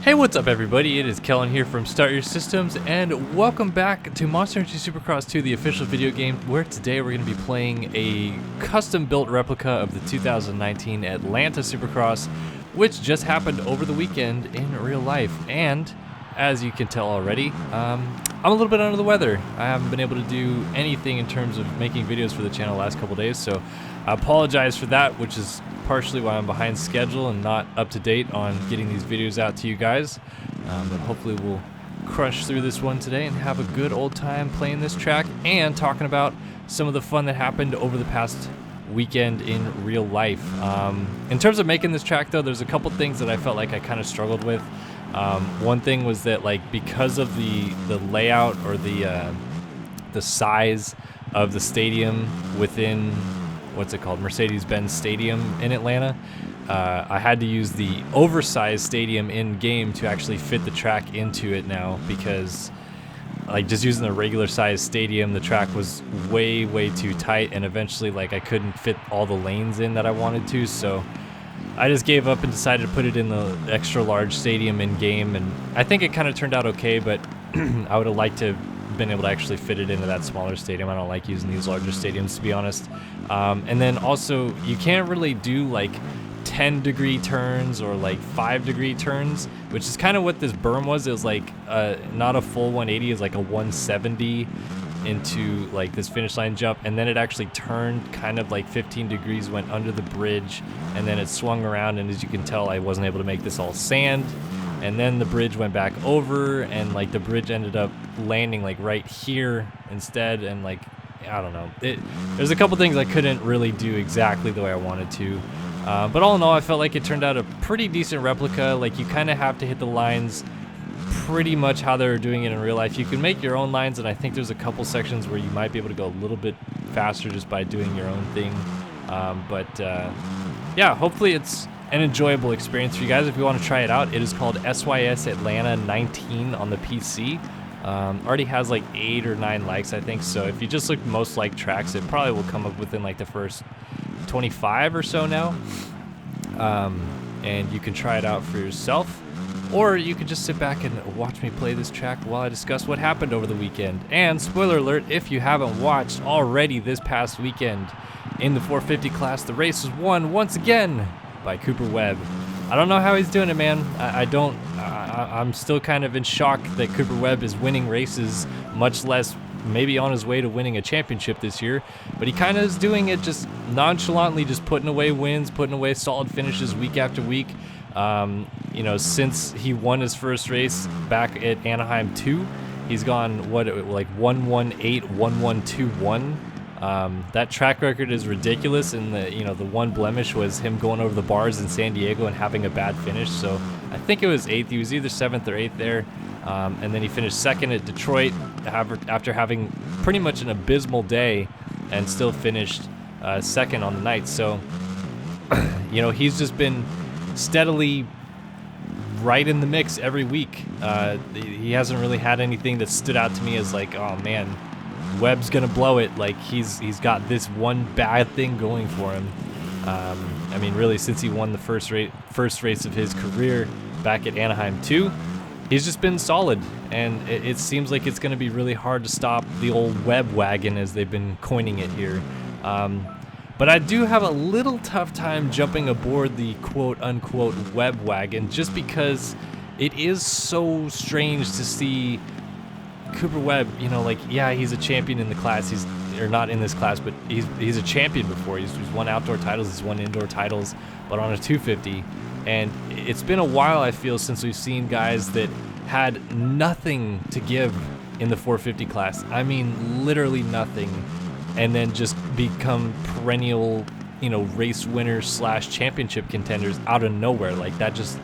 Hey, what's up everybody? It is Kellen here from Start Your Systems, and welcome back to Monster Energy Supercross 2, the official video game, where today we're going to be playing a custom-built replica of the 2019 Atlanta Supercross, which just happened over the weekend in real life. And as you can tell already, I'm a little bit under the weather. I haven't been able to do anything in terms of making videos for the channel the last couple days, so I apologize for that, which is partially why I'm behind schedule and not up to date on getting these videos out to you guys. But hopefully we'll crush through this one today and have a good old time playing this track and talking about some of the fun that happened over the past weekend in real life. In terms of making this track though, there's a couple things that I felt like I kind of struggled with. One thing was that, like, because of the layout or the size of the stadium within what's it called, Mercedes-Benz Stadium in Atlanta, I had to use the oversized stadium in game to actually fit the track into it now, because like just using the regular size stadium, the track was way too tight, and eventually like I couldn't fit all the lanes in that I wanted to, so I just gave up and decided to put it in the extra large stadium in game, and I think it kind of turned out okay, but I would have liked to have been able to actually fit it into that smaller stadium. I don't like using these larger stadiums, to be honest. And then also, you can't really do like 10-degree turns or like 5-degree turns, which is kind of what this berm was. It was like not a full 180, it's like a 170 into like this finish line jump, and then it actually turned kind of like 15 degrees, went under the bridge, and then it swung around, and as you can tell, I wasn't able to make this all sand, and then the bridge went back over, and like the bridge ended up landing like right here instead, and like I don't know, there's a couple things I couldn't really do exactly the way I wanted to, but all in all I felt like it turned out a pretty decent replica. Like, you kind of have to hit the lines pretty much how they're doing it in real life. You can make your own lines, and I think there's a couple sections where you might be able to go a little bit faster just by doing your own thing, yeah, hopefully it's an enjoyable experience for you guys. If you want to try it out, it is called SYS Atlanta 19 on the PC. Already has like 8 or 9 likes, I think, so if you just look most liked tracks, it probably will come up within like the first 25 or so now, and you can try it out for yourself, or you could just sit back and watch me play this track while I discuss what happened over the weekend. And spoiler alert, if you haven't watched already, this past weekend in the 450 class, the race was won once again by Cooper Webb. I don't know how he's doing it, man. I'm still kind of in shock that Cooper Webb is winning races, much less maybe on his way to winning a championship this year, but he kind of is doing it just nonchalantly, just putting away wins, putting away solid finishes week after week. You know, since he won his first race back at Anaheim 2, he's gone, like 118, 1121. That track record is ridiculous, and the one blemish was him going over the bars in San Diego and having a bad finish. So I think it was 8th. He was either 7th or 8th there, and then he finished 2nd at Detroit after having pretty much an abysmal day, and still finished 2nd on the night. So he's just been steadily right in the mix every week. He hasn't really had anything that stood out to me as like, oh man, Webb's gonna blow it. Like, he's got this one bad thing going for him. I mean, really, since he won the first race of his career back at Anaheim 2, he's just been solid, and it seems like it's gonna be really hard to stop the old Webb wagon, as they've been coining it here. But I do have a little tough time jumping aboard the quote-unquote Webb wagon, just because it is so strange to see Cooper Webb, like, yeah, he's a champion in the class. Or not in this class, but he's a champion before. He's won outdoor titles, he's won indoor titles, but on a 250. And it's been a while, I feel, since we've seen guys that had nothing to give in the 450 class. I mean, literally nothing. And then just become perennial, race winners / championship contenders out of nowhere. Like, that just,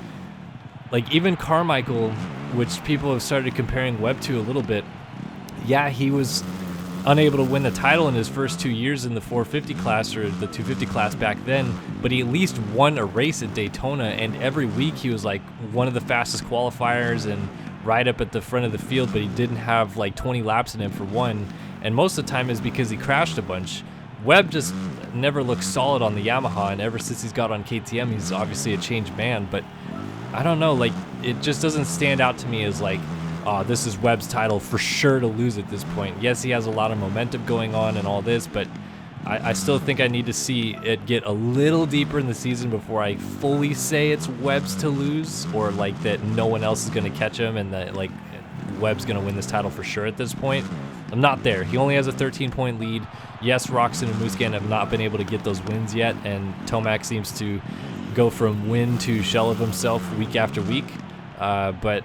like, even Carmichael, which people have started comparing Webb to a little bit, yeah, he was unable to win the title in his first 2 years in the 450 class or the 250 class back then, but he at least won a race at Daytona, and every week he was like one of the fastest qualifiers and right up at the front of the field, but he didn't have like 20 laps in him for one, and most of the time is because he crashed a bunch. Webb just never looked solid on the Yamaha, and ever since he's got on KTM, he's obviously a changed man, but I don't know, like, it just doesn't stand out to me as like, oh, this is Webb's title for sure to lose at this point. Yes, he has a lot of momentum going on and all this, but I still think I need to see it get a little deeper in the season before I fully say it's Webb's to lose, or like that no one else is going to catch him and that like Webb's going to win this title for sure at this point. I'm not there. He only has a 13-point lead. Yes, Roczen and Musquin have not been able to get those wins yet, and Tomac seems to go from win to shell of himself week after week. But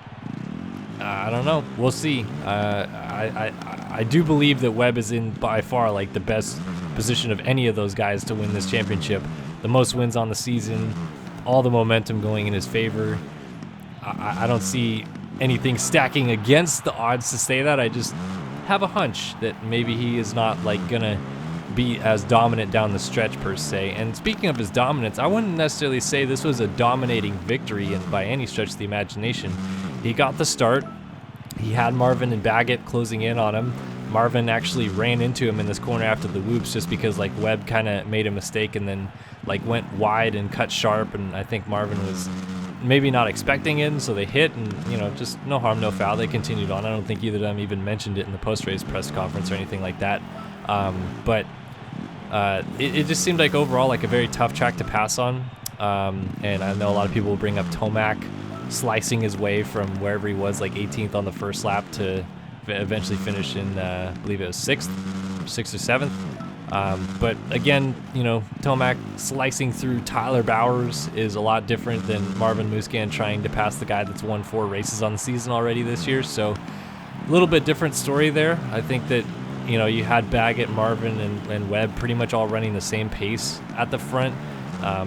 I don't know. We'll see. I do believe that Webb is in by far like the best position of any of those guys to win this championship. The most wins on the season, all the momentum going in his favor. I don't see anything stacking against the odds to say that. I just have a hunch that maybe he is not like gonna be as dominant down the stretch per se. And speaking of his dominance, I wouldn't necessarily say this was a dominating victory and by any stretch of the imagination. He got the start. He had Marvin and Baggett closing in on him. Marvin actually ran into him in this corner after the whoops just because like Webb kind of made a mistake and then like went wide and cut sharp, and I think Marvin was maybe not expecting it, so they hit, and you know, just no harm, no foul. They continued on. I don't think either of them even mentioned it in the post-race press conference or anything like that. But it just seemed like overall like a very tough track to pass on. And I know a lot of people will bring up Tomac slicing his way from wherever he was, like 18th on the first lap, to eventually finish in, I believe it was 6th or 7th. But again, you know, Tomac slicing through Tyler Bowers is a lot different than Marvin Musquin trying to pass the guy that's won 4 races on the season already this year. So a little bit different story there. I think that, you know, you had Baggett, Marvin, and Webb pretty much all running the same pace at the front.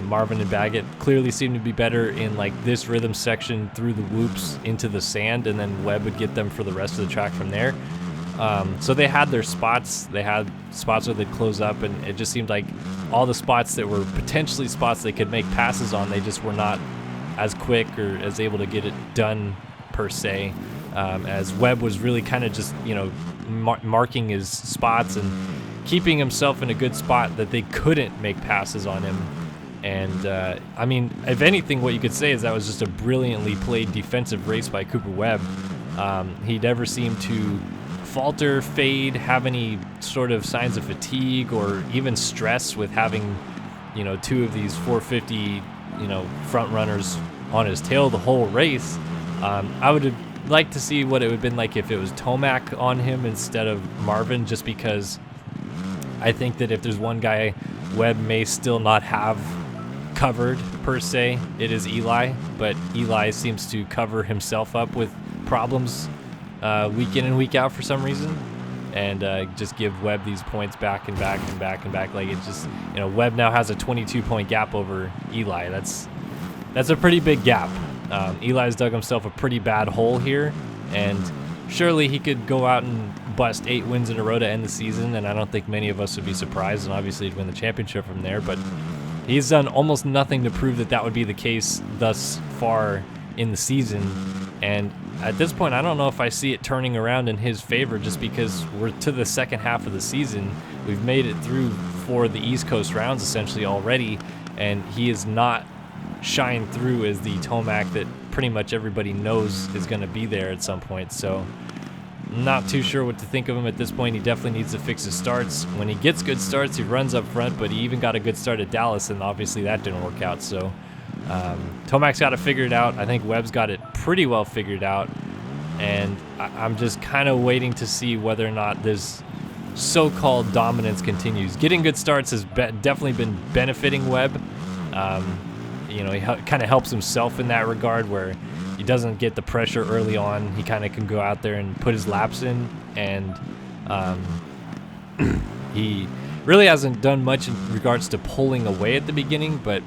Marvin and Baggett clearly seem to be better in like this rhythm section through the whoops into the sand, and then Webb would get them for the rest of the track from there. So they had their spots. They had spots where they'd close up, and it just seemed like all the spots that were potentially spots they could make passes on, they just were not as quick or as able to get it done per se. As Webb was really kind of just, you know, marking his spots and keeping himself in a good spot that they couldn't make passes on him. And I mean, if anything, what you could say is that was just a brilliantly played defensive race by Cooper Webb. He never seemed to falter, fade, have any sort of signs of fatigue or even stress with having, you know, 2 of these 450, you know, front runners on his tail the whole race. I would have liked to see what it would have been like if it was Tomac on him instead of Marvin, just because I think that if there's one guy Webb may still not have covered per se, it is Eli, but Eli seems to cover himself up with problems week in and week out for some reason, and just give Webb these points back and back and back and back. Like, it's just, you know, Webb now has a 22-point gap over Eli. That's a pretty big gap. Eli's dug himself a pretty bad hole here, and surely he could go out and bust 8 wins in a row to end the season, and I don't think many of us would be surprised, and obviously he'd win the championship from there, but he's done almost nothing to prove that that would be the case thus far in the season. And at this point, I don't know if I see it turning around in his favor, just because we're to the second half of the season. We've made it through 4 of the East Coast rounds essentially already, and he is not shined through as the Tomac that pretty much everybody knows is going to be there at some point. So I'm not too sure what to think of him at this point. He definitely needs to fix his starts. When he gets good starts, he runs up front, but he even got a good start at Dallas, and obviously that didn't work out. So Tomac's got it figured out. I think Webb's got it pretty well figured out, and I'm just kind of waiting to see whether or not this so-called dominance continues. Getting good starts has definitely been benefiting Webb. You know, he kind of helps himself in that regard, where he doesn't get the pressure early on. He kind of can go out there and put his laps in, and he really hasn't done much in regards to pulling away at the beginning, but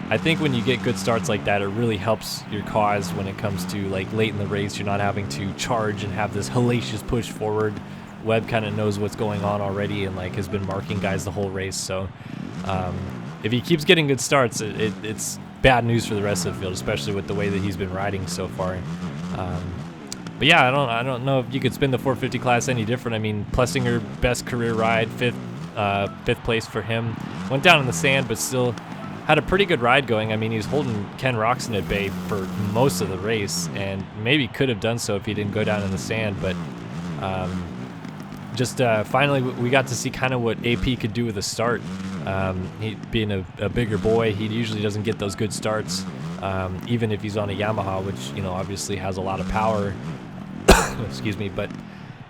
I think when you get good starts like that, it really helps your cause when it comes to like late in the race. You're not having to charge and have this hellacious push forward. Webb kind of knows what's going on already and like has been marking guys the whole race. So if he keeps getting good starts, it's bad news for the rest of the field, especially with the way that he's been riding so far. But yeah, I don't know if you could spin the 450 class any different. I mean, Plessinger, best career ride, fifth place for him. Went down in the sand, but still had a pretty good ride going. I mean, he's holding Ken Roczen at bay for most of the race, and maybe could have done so if he didn't go down in the sand. But finally, we got to see kind of what AP could do with a start. He being a bigger boy, he usually doesn't get those good starts, even if he's on a Yamaha, which obviously has a lot of power. Excuse me, but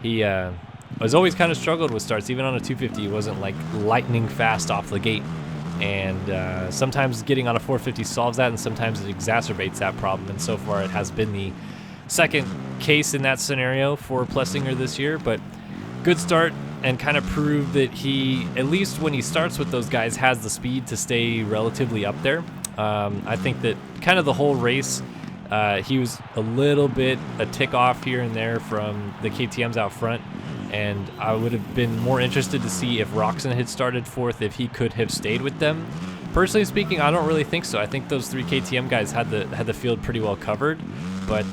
he has always kind of struggled with starts. Even on a 250, he wasn't like lightning fast off the gate. And sometimes getting on a 450 solves that, and sometimes it exacerbates that problem. And so far, it has been the second case in that scenario for Plessinger this year. But good start, and kind of proved that he, at least when he starts with those guys, has the speed to stay relatively up there. I think that kind of the whole race, he was a little bit a tick off here and there from the KTMs out front. And I would have been more interested to see if Roczen had started fourth, if he could have stayed with them. Personally speaking, I don't really think so. I think those 3 KTM guys had the field pretty well covered, but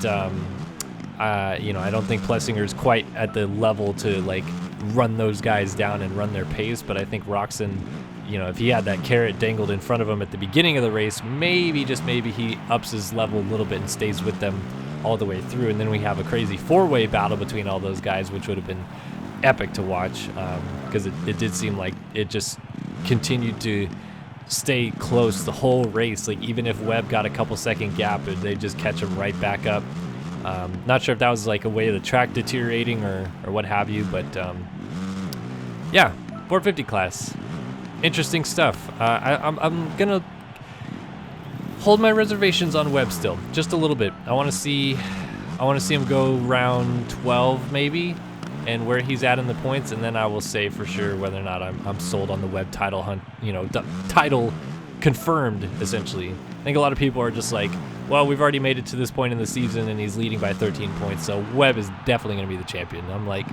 I don't think Plessinger's quite at the level to like run those guys down and run their pace. But I think Roczen, if he had that carrot dangled in front of him at the beginning of the race, maybe, just maybe, he ups his level a little bit and stays with them all the way through. And then we have a crazy 4-way battle between all those guys, which would have been epic to watch, because it did seem like it just continued to stay close the whole race. Like, even if Webb got a couple second gap, they just catch him right back up. Not sure if that was like a way of the track deteriorating or what have you, but yeah, 450 class, interesting stuff. I'm gonna hold my reservations on Webb still, just a little bit. I want to see him go round 12 maybe, and where he's at in the points, and then I will say for sure whether or not I'm sold on the Webb title hunt. Title confirmed, essentially. I think a lot of people are just like, well, we've already made it to this point in the season, and he's leading by 13 points, so Webb is definitely going to be the champion. I'm like,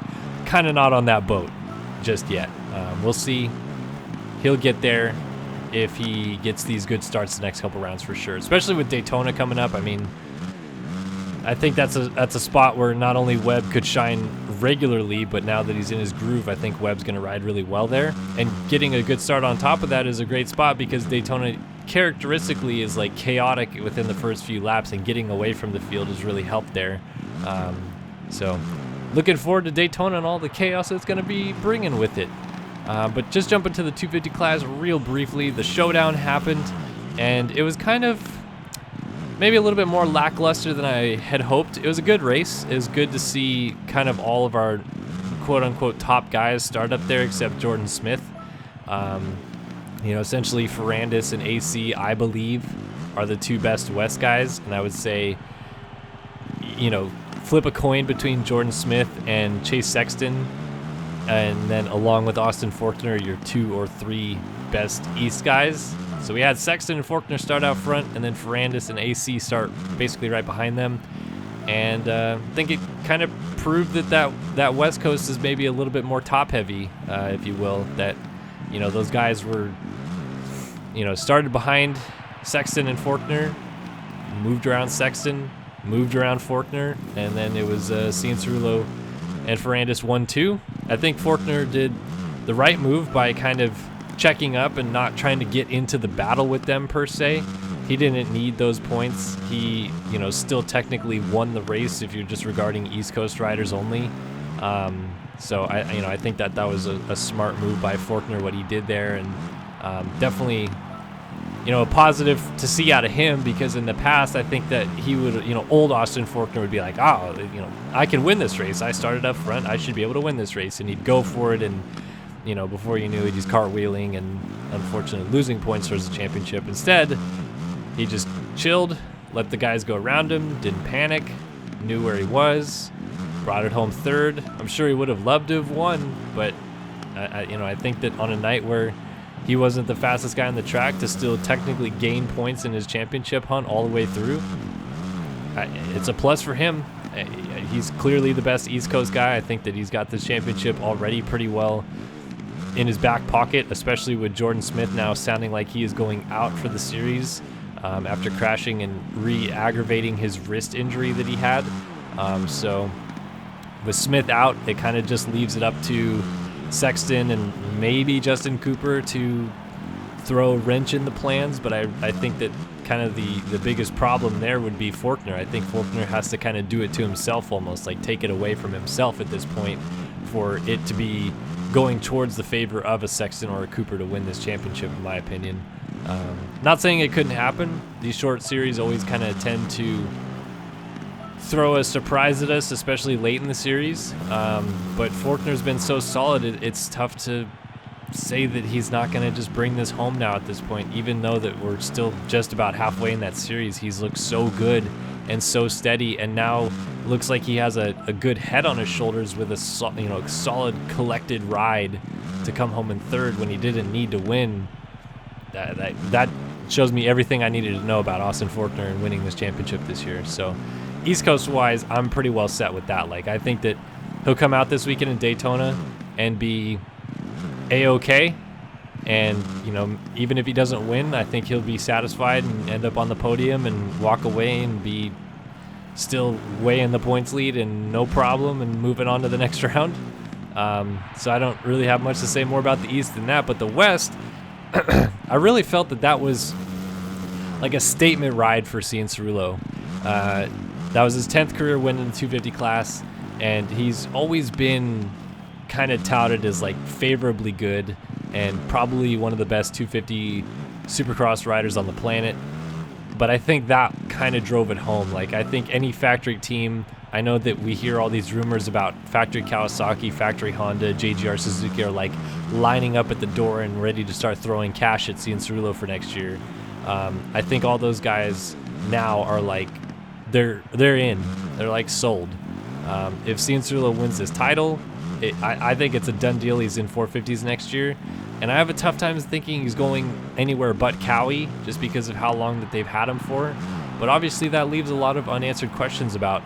kind of not on that boat just yet. We'll see. He'll get there if he gets these good starts the next couple rounds for sure, especially with Daytona coming up. I mean, I think that's a spot where not only Webb could shine regularly, but now that he's in his groove, I think Webb's going to ride really well there. And getting a good start on top of that is a great spot, because Daytona characteristically is like chaotic within the first few laps, and getting away from the field has really helped there. So looking forward to Daytona and all the chaos it's going to be bringing with it. But just jumping to the 250 class real briefly, the showdown happened, and it was kind of maybe a little bit more lackluster than I had hoped. It was a good race. It was good to see kind of all of our quote-unquote top guys start up there, except Jordan Smith. Essentially Ferrandis and AC, I believe, are the 2 best West guys, and I would say, flip a coin between Jordan Smith and Chase Sexton, and then along with Austin Forkner, your 2 or 3 best East guys. So we had Sexton and Forkner start out front, and then Ferrandis and AC start basically right behind them. And I think it kind of proved that West Coast is maybe a little bit more top-heavy, if you will. That, those guys were, started behind Sexton and Forkner, moved around Sexton, moved around Forkner, and then it was Cianciarulo and Ferrandis 1-2. I think Forkner did the right move by kind of checking up and not trying to get into the battle with them per se. He didn't need those points. He, still technically won the race if you're just regarding East Coast riders only. So I think that was a smart move by Forkner, what he did there, and definitely, a positive to see out of him, because in the past I think that he would, old Austin Forkner would be like, I can win this race. I started up front. I should be able to win this race, and he'd go for it, and before you knew it, he's cartwheeling and unfortunately losing points towards the championship. Instead, he just chilled, let the guys go around him, didn't panic, knew where he was, brought it home third. I'm sure he would have loved to have won, but I think that on a night where he wasn't the fastest guy on the track, to still technically gain points in his championship hunt all the way through, it's a plus for him. He's clearly the best East Coast guy. I think that he's got this championship already pretty well in his back pocket, especially with Jordan Smith now sounding like he is going out for the series after crashing and re-aggravating his wrist injury that he had. So with Smith out, it kind of just leaves it up to Sexton and maybe Justin Cooper to throw a wrench in the plans, but I think that kind of the biggest problem there would be Faulkner. I think Faulkner has to kind of do it to himself almost, like take it away from himself at this point for it to be going towards the favor of a Sexton or a Cooper to win this championship, in my opinion. Not saying it couldn't happen. These short series always kind of tend to throw a surprise at us, especially late in the series. But Faulkner's been so solid, it's tough to say that he's not going to just bring this home now at this point, even though that we're still just about halfway in that series. He's looked so good and so steady, and now looks like he has a good head on his shoulders with a solid collected ride to come home in third when he didn't need to win. That shows me everything I needed to know about Austin Faulkner and winning this championship this year. So East Coast wise, I'm pretty well set with that. Like, I think that he'll come out this weekend in Daytona and be A-okay, and even if he doesn't win, I think he'll be satisfied and end up on the podium and walk away and be still way in the points lead and no problem and moving on to the next round. So I don't really have much to say more about the East than that, but the West, I really felt that was like a statement ride for Cianciarulo. That was his 10th career win in the 250 class, and he's always been kind of touted as like favorably good and probably one of the best 250 Supercross riders on the planet. But I think that kind of drove it home. Like, I think any factory team, I know that we hear all these rumors about factory Kawasaki, factory Honda, JGR Suzuki are like lining up at the door and ready to start throwing cash at Cianciarulo for next year. I think all those guys now are like, they're in. They're like sold. If Cianciarulo wins this title, I think it's a done deal. He's in 450s next year, and I have a tough time thinking he's going anywhere but Cowie just because of how long that they've had him for. But obviously that leaves a lot of unanswered questions about,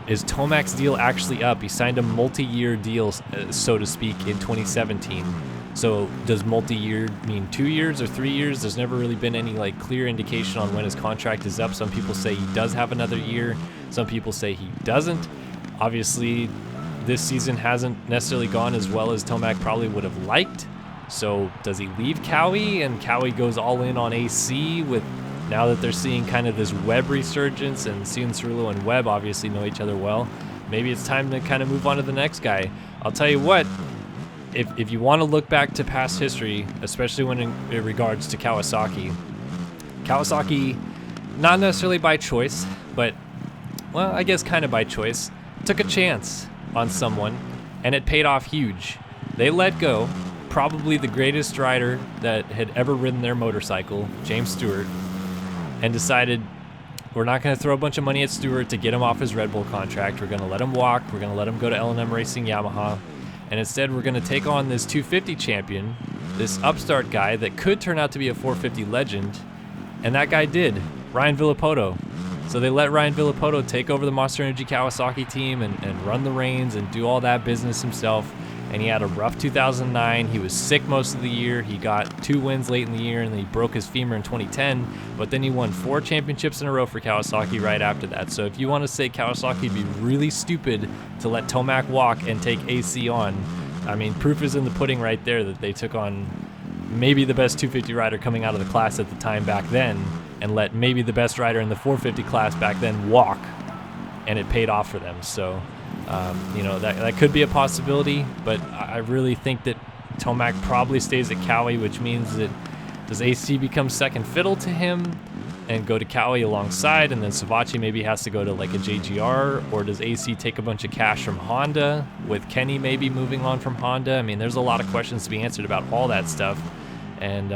is Tomac's deal actually up? He signed a multi-year deal, so to speak, in 2017. So does multi-year mean 2 years or 3 years? There's never really been any like clear indication on when his contract is up. Some people say he does have another year. Some people say he doesn't. Obviously, this season hasn't necessarily gone as well as Tomac probably would have liked. So does he leave Cowie and Cowie goes all in on AC with, now that they're seeing kind of this Webb resurgence, and Cianciarulo and Webb obviously know each other well, maybe it's time to kind of move on to the next guy. I'll tell you what, if you want to look back to past history, especially when in regards to Kawasaki, not necessarily by choice, but, well, I guess kind of by choice, took a chance on someone, and it paid off huge. They let go probably the greatest rider that had ever ridden their motorcycle, James Stewart, and decided, we're not going to throw a bunch of money at Stewart to get him off his Red Bull contract. We're going to let him walk. We're going to let him go to L&M Racing Yamaha. And instead, we're going to take on this 250 champion, this upstart guy that could turn out to be a 450 legend. And that guy did, Ryan Villopoto. So they let Ryan Villopoto take over the Monster Energy Kawasaki team and run the reins and do all that business himself. And he had a rough 2009. He was sick most of the year. He got 2 wins late in the year, and then he broke his femur in 2010. But then he won 4 championships in a row for Kawasaki right after that. So if you want to say Kawasaki would be really stupid to let Tomac walk and take AC on, I mean, proof is in the pudding right there that they took on maybe the best 250 rider coming out of the class at the time back then, and let maybe the best rider in the 450 class back then walk, and it paid off for them. So, that could be a possibility, but I really think that Tomac probably stays at Cowie, which means that does AC become second fiddle to him and go to Cowie alongside, and then Savachi maybe has to go to like a JGR, or does AC take a bunch of cash from Honda with Kenny maybe moving on from Honda? I mean, there's a lot of questions to be answered about all that stuff, and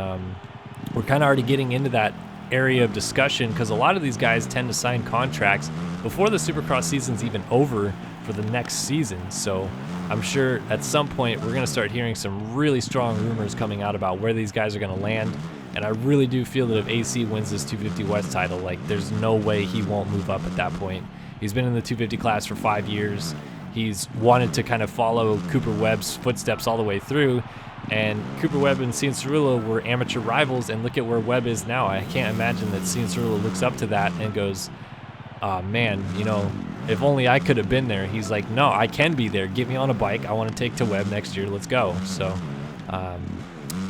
we're kind of already getting into that area of discussion because a lot of these guys tend to sign contracts before the Supercross season's even over for the next season. So I'm sure at some point we're going to start hearing some really strong rumors coming out about where these guys are going to land. And I really do feel that if AC wins this 250 West title, like, there's no way he won't move up at that point. He's been in the 250 class for 5 years. He's wanted to kind of follow Cooper Webb's footsteps all the way through. And Cooper Webb and Cianciarulo were amateur rivals, and look at where Webb is now. I can't imagine that Cianciarulo looks up to that and goes, oh man, if only I could have been there. He's like, no, I can be there. Get me on a bike. I want to take to Webb next year. Let's go. So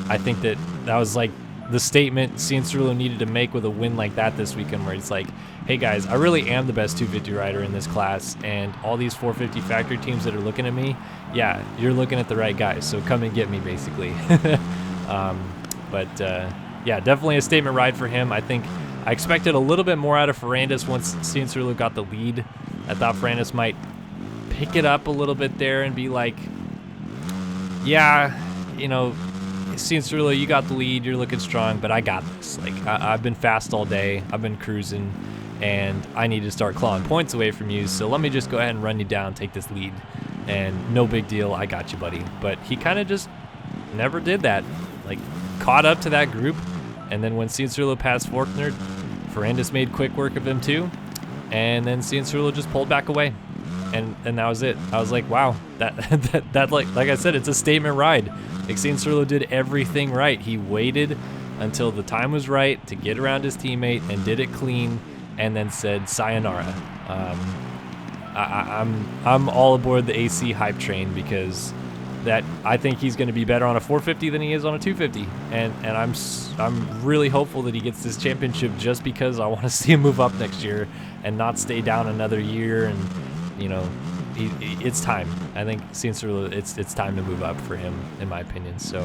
I think that was like the statement Cianciarulo needed to make with a win like that this weekend, where it's like, hey guys, I really am the best 250 rider in this class, and all these 450 factory teams that are looking at me, yeah, you're looking at the right guys, so come and get me, basically. Yeah, definitely a statement ride for him. I think I expected a little bit more out of Ferrandis once Cianciarulo got the lead. I thought Ferrandis might pick it up a little bit there and be like, yeah, you know, Cianciarulo, you got the lead, you're looking strong, but I got this. Like, I've been fast all day, I've been cruising, and I need to start clawing points away from you, so let me just go ahead and run you down, take this lead, and no big deal, I got you, buddy. But he kind of just never did that. Like, caught up to that group, and then when Cianciarulo passed Faulkner, Ferrandis made quick work of him too, and then Cianciarulo just pulled back away. And that was it. I was like, wow, that like I said, it's a statement ride. Like, Cianciarulo did everything right. He waited until the time was right to get around his teammate and did it clean, and then said sayonara. I'm all aboard the AC hype train, because that I think he's going to be better on a 450 than he is on a 250, and I'm really hopeful that he gets this championship, just because I want to see him move up next year and not stay down another year. And you know, it's time. I think Cianciarulo, it's time to move up for him, in my opinion. So,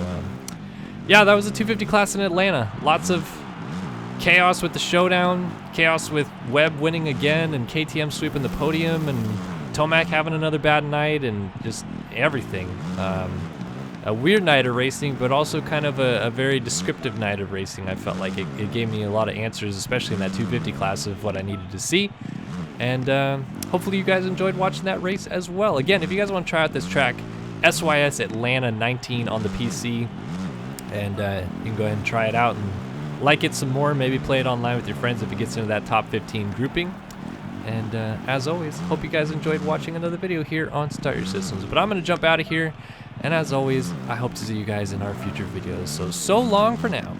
yeah, that was the 250 class in Atlanta. Lots of chaos with the showdown, chaos with Webb winning again, and KTM sweeping the podium, and Tomac having another bad night, and just everything. A weird night of racing, but also kind of a very descriptive night of racing. I felt like it gave me a lot of answers, especially in that 250 class, of what I needed to see. And hopefully you guys enjoyed watching that race as well. Again, if you guys want to try out this track, SYS Atlanta 19 on the PC, and you can go ahead and try it out and like it some more, maybe play it online with your friends if it gets into that top 15 grouping. And as always, hope you guys enjoyed watching another video here on Start Your Systems. But I'm going to jump out of here, and as always, I hope to see you guys in our future videos. So long for now.